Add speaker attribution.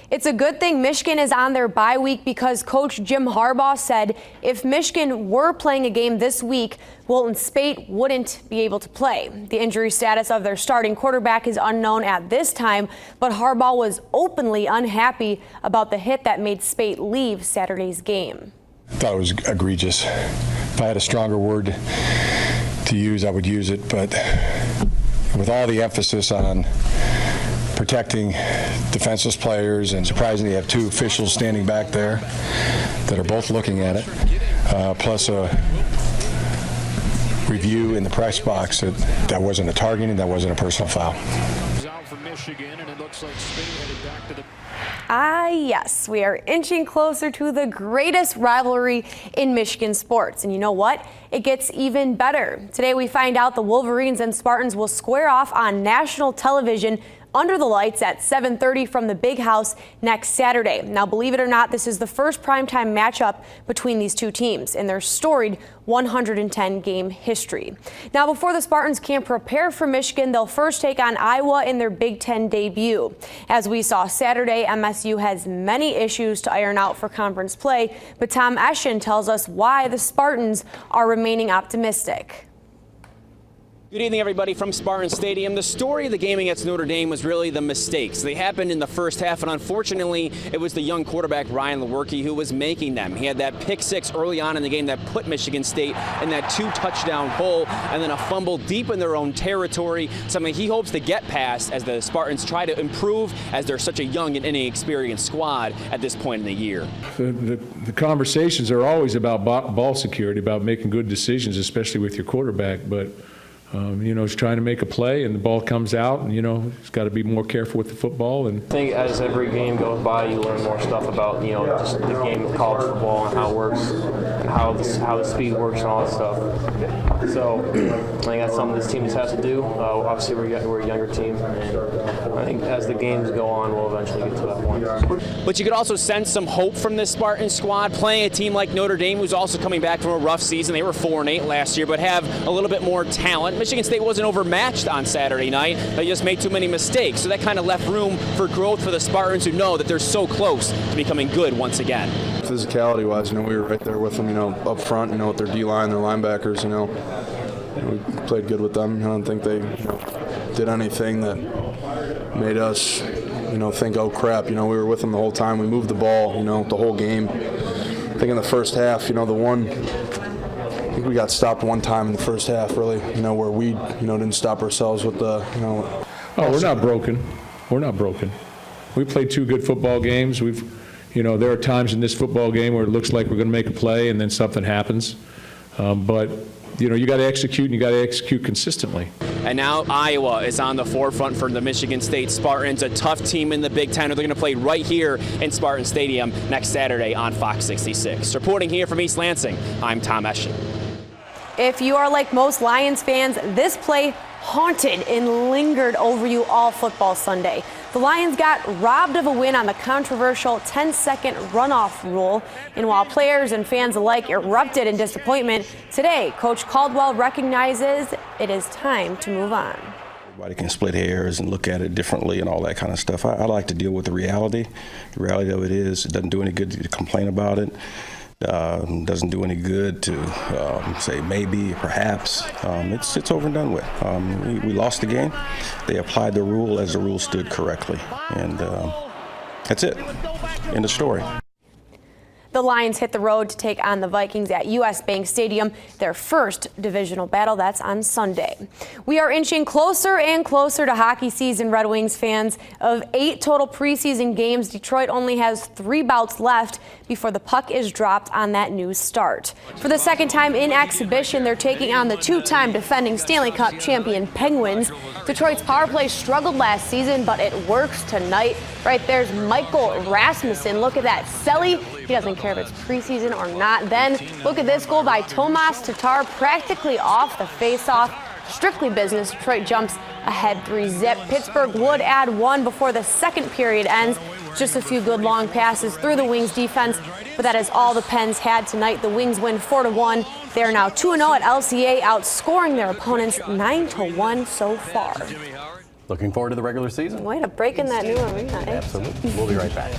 Speaker 1: It's a good thing Michigan is on their bye week because Coach Jim Harbaugh said if Michigan were playing a game this week, Wilton Speight wouldn't be able to play. The injury status of their starting quarterback is unknown at this time, but Harbaugh was openly unhappy about the hit that made Speight leave Saturday's game.
Speaker 2: I thought it was egregious. If I had a stronger word to use, I would use it, but with all the emphasis on protecting defenseless players, and surprisingly, you have two officials standing back there that are both looking at it, plus a review in the press box that wasn't a targeting, that wasn't a personal foul.
Speaker 1: Yes, we are inching closer to the greatest rivalry in Michigan sports. And you know what? It gets even better. Today we find out the Wolverines and Spartans will square off on national television under the lights at 7:30 from the Big House next Saturday. Now, believe it or not, this is the first primetime matchup between these two teams in their storied 110-game history. Now, before the Spartans can prepare for Michigan, they'll first take on Iowa in their Big Ten debut. As we saw Saturday, MSU has many issues to iron out for conference play, but Tom Eschen tells us why the Spartans are remaining optimistic.
Speaker 3: Good evening, everybody, from Spartan Stadium. The story of the game against Notre Dame was really the mistakes. They happened in the first half, and unfortunately, it was the young quarterback, Ryan Lewerke, who was making them. He had that pick six early on in the game that put Michigan State in that two-touchdown hole, and then a fumble deep in their own territory, something he hopes to get past as the Spartans try to improve, as they're such a young and inexperienced squad at this point in the year.
Speaker 4: The conversations are always about ball security, about making good decisions, especially with your quarterback, but he's trying to make a play and the ball comes out, and he's got to be more careful with the football. And
Speaker 5: I think as every game goes by, you learn more stuff about just the game of college football and how it works and how the speed works and all that stuff. So I think that's something this team just has to do. Obviously, we're a younger team, and I think as the games go on, we'll eventually get to that point.
Speaker 3: But you could also sense some hope from this Spartan squad playing a team like Notre Dame, who's also coming back from a rough season. They were 4-8 last year, but have a little bit more talent. Michigan State wasn't overmatched on Saturday night. They just made too many mistakes. So that kind of left room for growth for the Spartans, who know that they're so close to becoming good once again.
Speaker 6: Physicality-wise, we were right there with them, up front, with their D-line, their linebackers, we played good with them. I don't think they did anything that made us, think, oh crap, we were with them the whole time. We moved the ball, the whole game. I think in the first half, I think we got stopped one time in the first half, really, where we, didn't stop ourselves with the,
Speaker 4: Oh, we're not broken. We're not broken. We played two good football games. There are times in this football game where it looks like we're going to make a play and then something happens. But you got to execute, and you got to execute consistently.
Speaker 3: And now Iowa is on the forefront for the Michigan State Spartans, a tough team in the Big Ten. They're going to play right here in Spartan Stadium next Saturday on Fox 66. Reporting here from East Lansing, I'm Tom Eschen.
Speaker 1: If you are like most Lions fans, this play haunted and lingered over you all football Sunday. The Lions got robbed of a win on the controversial 10-second runoff rule. And while players and fans alike erupted in disappointment, today Coach Caldwell recognizes it is time to move on.
Speaker 7: Everybody can split hairs and look at it differently and all that kind of stuff. I like to deal with the reality. The reality of it is, it doesn't do any good to complain about it. Doesn't do any good to say maybe, perhaps. It's over and done with. We lost the game. They applied the rule as the rule stood correctly. And that's it. End of story.
Speaker 1: The Lions hit the road to take on the Vikings at US Bank Stadium, their first divisional battle. That's on Sunday. We are inching closer and closer to hockey season, Red Wings fans. Of 8 total preseason games, Detroit only has 3 bouts left before the puck is dropped on that new start. For the second time in exhibition, they're taking on the 2-time defending Stanley Cup champion Penguins. Detroit's power play struggled last season, but it works tonight. Right there's Michael Rasmussen. Look at that. Selly, he doesn't care if it's preseason or not. Then look at this goal by Tomas Tatar, practically off the faceoff. Strictly business. Detroit jumps ahead 3-zip. Pittsburgh would add 1 before the second period ends. Just a few good long passes through the Wings defense, but that is all the Pens had tonight. The Wings win 4-1. They are now 2-0 at LCA, outscoring their opponents 9-1 so far.
Speaker 8: Looking forward to the regular season.
Speaker 1: Way to break in that new arena. Eh?
Speaker 8: Absolutely. We'll be right back.